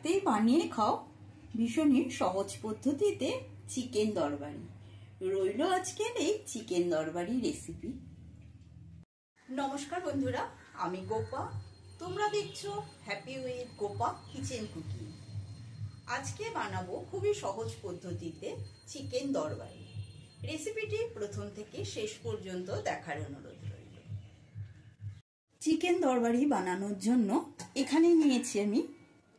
বাড়িতেই বানিয়ে খাও ভীষণই সহজ পদ্ধতিতে চিকেন দরবারি। রইল আজকের এই চিকেন দরবারি রেসিপি। নমস্কার বন্ধুরা, আমি গোপা, তোমরা দেখছো happy with Gopa kitchen cooking. আজকে বানাবো খুবই সহজ পদ্ধতিতে চিকেন দরবারি। রেসিপিটি প্রথম থেকে শেষ পর্যন্ত দেখার অনুরোধ রইল। চিকেন দরবারি বানানোর জন্য এখানে নিয়েছি আমি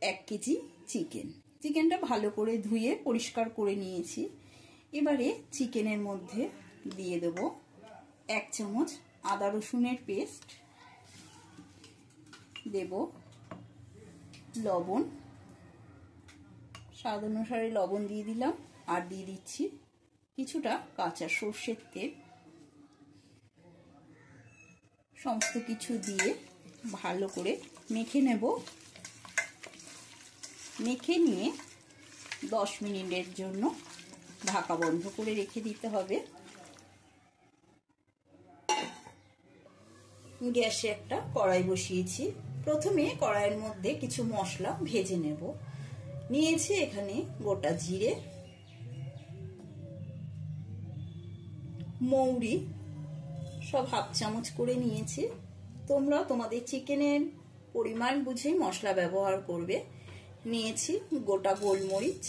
1 কেজি চিকেন। চিকেনটা ভালো করে ধুয়ে পরিষ্কার করে নিয়েছি। এবারে চিকেনের মধ্যে দিয়ে দেব 1 চামচ আদা রসুনের পেস্ট, দেব লবণ, স্বাদ অনুসারে লবণ দিয়ে দিলাম, আর দিয়ে দিচ্ছি কিছুটা কাঁচা সর্ষের তেল। সমস্ত কিছু দিয়ে ভালো করে মেখে নেব। মেখে নিয়ে 10 মিনিটের জন্য ঢাকা বন্ধ করে রেখে দিতে হবে। গ্যাসে একটা কড়াই বসিয়েছি। প্রথমে কড়াইয়ের মধ্যে কিছু মশলা ভেজে নেব। নিয়েছি এখানে গোটা জিরে, মৌরি সব 1/2 চামচ করে নিয়েছি। তোমরা তোমাদের চিকেনের পরিমাণ বুঝে মশলা ব্যবহার করবে। নিয়েছি গোটা গোলমরিচ,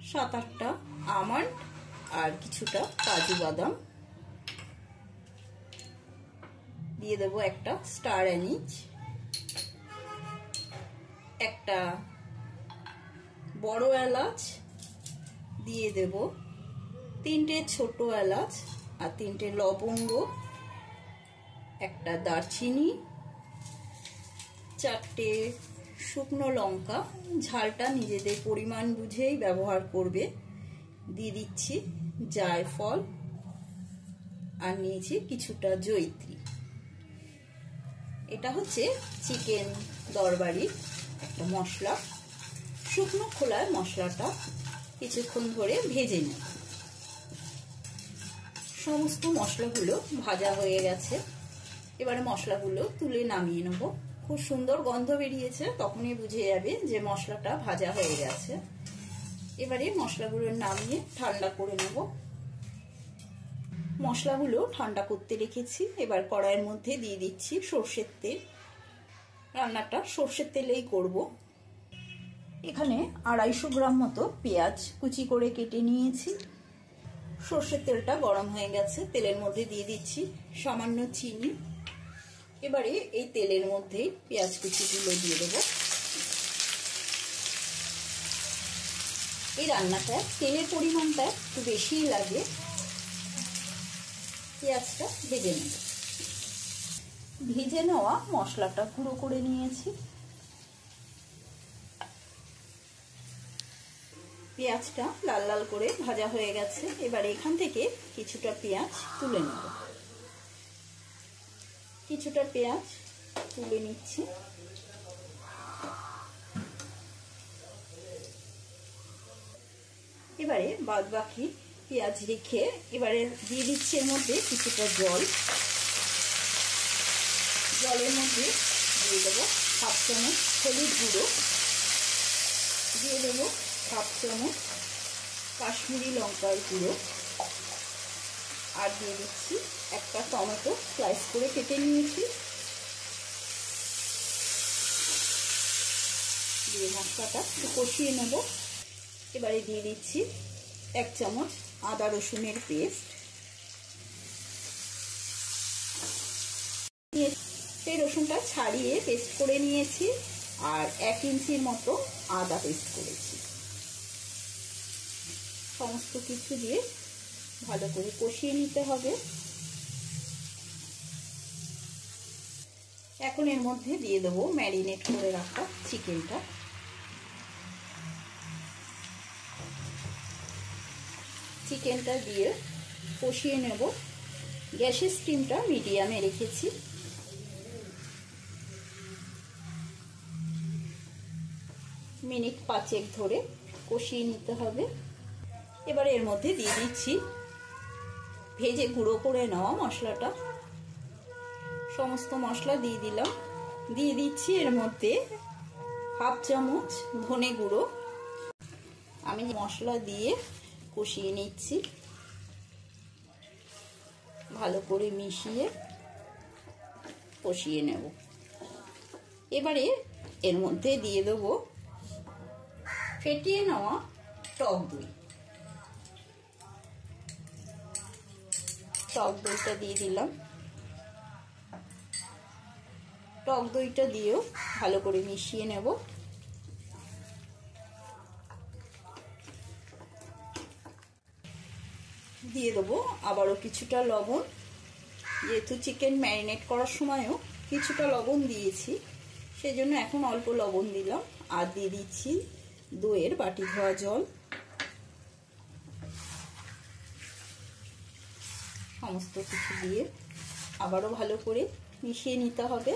7-8টা আমন্ড আর কিছুটা কাজু বাদাম। দিয়ে দেবো একটা স্টার অ্যানিজ, একটা বড় এলাচ, দিয়ে দেব 3টে ছোট এলাচ আর 3টে লবঙ্গ, একটা দারচিনি, 4টে শুকনো লঙ্কা। ঝালটা নিজেদের পরিমাণ বুঝেই ব্যবহার করবে। দিয়ে দিচ্ছি জায়ফল, আর নিয়েছি কিছুটা জয়িত্রী। এটা হচ্ছে চিকেন দরবারির একটা মশলা। শুকনো খোলায় মশলাটা কিছুক্ষণ ধরে ভেজে নেব। সমস্ত মশলাগুলো ভাজা হয়ে গেছে। এবারে মশলাগুলো তুলে নামিয়ে নেব। খুব সুন্দর গন্ধ বেরিয়েছে, তখনই বুঝে যাবে যে মশলাটা ভাজা হয়ে গেছে। এবারে মশলাগুলো নামিয়ে ঠান্ডা করে নেব। মশলাগুলো ঠান্ডা করতে রেখেছি। এবার কড়াইয়ের মধ্যে দিয়ে দিচ্ছি সর্ষের তেল। রান্নাটা সর্ষের তেলেই করব। এখানে 250 গ্রাম মতো পেঁয়াজ কুচি করে কেটে নিয়েছি। সর্ষের তেলটা গরম হয়ে গেছে। তেলের মধ্যে দিয়ে দিচ্ছি সামান্য চিনি। এবারে এই তেলের মধ্যে পেঁয়াজ কুচিগুলো দিয়ে দেবো। এই রান্নাটা তেলের পরিমাণটা একটু বেশিই লাগে। পেঁয়াজটা ভেজে নেব। ভেজে নেওয়া মশলাটা গুঁড়ো করে নিয়েছি। পেঁয়াজটা লাল লাল করে ভাজা হয়ে গেছে। এবার এখান থেকে কিছুটা পেঁয়াজ তুলে নেব। কিছুটা পেঁয়াজ তুলে নিচ্ছি। এবারে বাদ বাকি পেঁয়াজ রেখে এবারে দিয়ে দিচ্ছি এর মধ্যে কিছুটা জল। জলের মধ্যে দিয়ে দেবো 1/2 চামচ হলুদ গুঁড়ো, দিয়ে দেবো 1/2 চামচ কাশ্মীরি লঙ্কার গুঁড়ো, আর দিয়ে দিচ্ছি একটা টমেটো স্লাইস করে কেটে নিয়েছি। দিয়ে মশলাটা একটু কষিয়ে নেব। এবারে দিয়ে দিচ্ছি 1 চামচ আদা রসুনের পেস্ট। সেই রসুনটা ছাড়িয়ে পেস্ট করে নিয়েছি, আর 1 ইঞ্চির মতো আদা পেস্ট করেছি। সমস্ত কিছু দিয়ে ভালো করে কষিয়ে নিতে হবে। এখন এর মধ্যে দিয়ে দেবো ম্যারিনেট করে রাখা চিকেনটা। চিকেনটা দিয়ে কষিয়ে নেব। গ্যাসের স্টিমটা মিডিয়ামে রেখেছি। মিনিট 5 ধরে কষিয়ে নিতে হবে। এবার এর মধ্যে দিয়ে দিচ্ছি ভেজে গুঁড়ো করে নেওয়া মশলাটা। সমস্ত মশলা দিয়ে দিলাম। দিয়ে দিচ্ছি এর মধ্যে হাফ চামচ ধনে গুঁড়ো। আমি মশলা দিয়ে কষিয়ে নিচ্ছি, ভালো করে মিশিয়ে কষিয়ে নেব। এবারে এর মধ্যে দিয়ে দেবো ফেটিয়ে নেওয়া টক দই। টক দইটা দিয়ে দিলাম। টক দইটা দিয়েও ভালো করে মিশিয়ে নেব। দিয়ে দেবো আবারও কিছুটা লবণ, যেহেতু চিকেন ম্যারিনেট করার সময়ও কিছুটা লবণ দিয়েছি, সেজন্য এখন অল্প লবণ দিলাম। আর দিয়ে দিচ্ছি দইয়ের বাটি ধোয়া জল। সমস্ত কিছু দিয়ে আবারও ভালো করে মিশিয়ে নিতে হবে।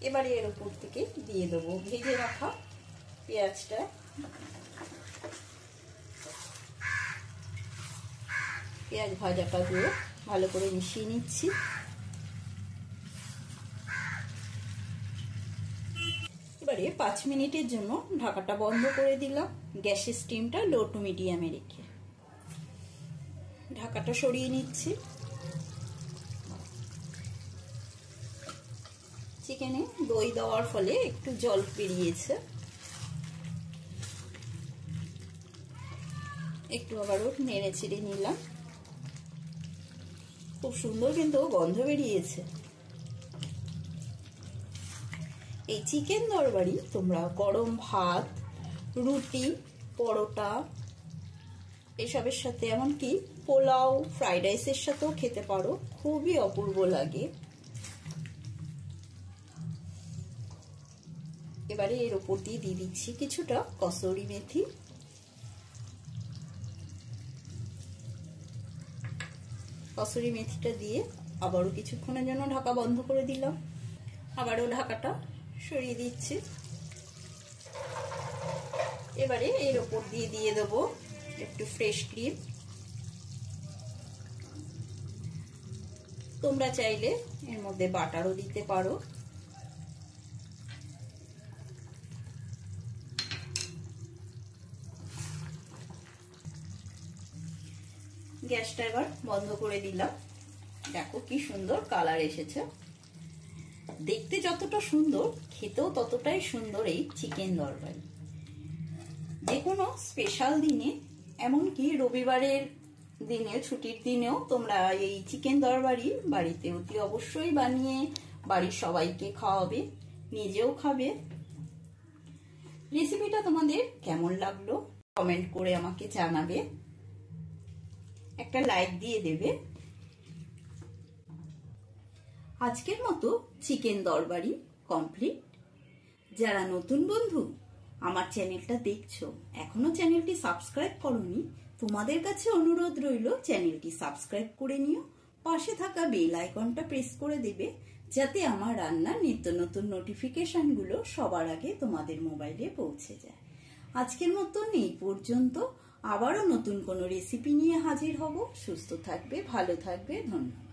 এবারে এর উপর থেকে দিয়ে দেবো ভেজে রাখা পেঁয়াজটা। পেঁয়াজ ভাজাটা দিয়ে ভালো করে মিশিয়ে নিচ্ছি। এবারে 5 মিনিটের জন্য ঢাকাটা বন্ধ করে দিলাম, গ্যাসের স্টিমটা লো টু মিডিয়ামে রেখে। ঢাকাটা সরিয়ে নিচ্ছি। চিকেনে দই দেওয়ার ফলে একটু জল বেরিয়েছে। একটু আবারও নেড়ে চেড়ে নিলাম। খুব সুন্দর কিন্তু গন্ধ বেরিয়েছে। এই চিকেন তরকারি তোমরা গরম ভাত, রুটি, পরোটা এসবের সাথে, এমনকি পোলাও, ফ্রাইড রাইসের সাথেও খেতে পারো, খুবই অপূর্ব লাগে। এবারে এর উপর দিয়ে দিচ্ছি কিছুটা কসুরি মেথি। কসুরি মেথিটা দিয়ে আবারও কিছুক্ষণের জন্য ঢাকা বন্ধ করে দিলাম। আবারও ঢাকাটা সরিয়ে দিচ্ছি। এবারে এর উপর দিয়ে দেবো একটু ফ্রেশ ক্রিম। তোমরা চাইলে এর মধ্যে বাটারও দিতে পারো। গ্যাসটা এবার বন্ধ করে দিলাম। দেখো কি সুন্দর কালার এসেছে। দেখতে যতটা সুন্দর, খেতেও ততটাই সুন্দর এই চিকেন তরকারি। যে কোনো স্পেশাল দিনে, এমনকি রবিবারের দিনে, ছুটির দিনেও তোমরা এই চিকেন তরকারি বাড়িতে অতি অবশ্যই বানিয়ে বাড়ির সবাইকে খাওয়াবে, নিজেও খাবে। রেসিপিটা তোমাদের কেমন লাগলো কমেন্ট করে আমাকে জানাবে। একটা লাইক দিয়ে দেবে। আজকের মতো চিকেন তরকারি কমপ্লিট। যারা নতুন বন্ধু আমার চ্যানেলটা দেখছো, এখনো চ্যানেলটি সাবস্ক্রাইব করোনি, তোমাদের কাছে অনুরোধ রইল চ্যানেলটি সাবস্ক্রাইব করে নিও। পাশে থাকা বেল আইকনটা প্রেস করে দেবে, যাতে আমার রান্নার নিত্য নতুন নোটিফিকেশনগুলো সবার আগে তোমাদের মোবাইলে পৌঁছে যায়। আজকের মতন এই পর্যন্ত। আবারও নতুন কোনো রেসিপি নিয়ে হাজির হব। সুস্থ থাকবে, ভালো থাকবে, ধন্যবাদ।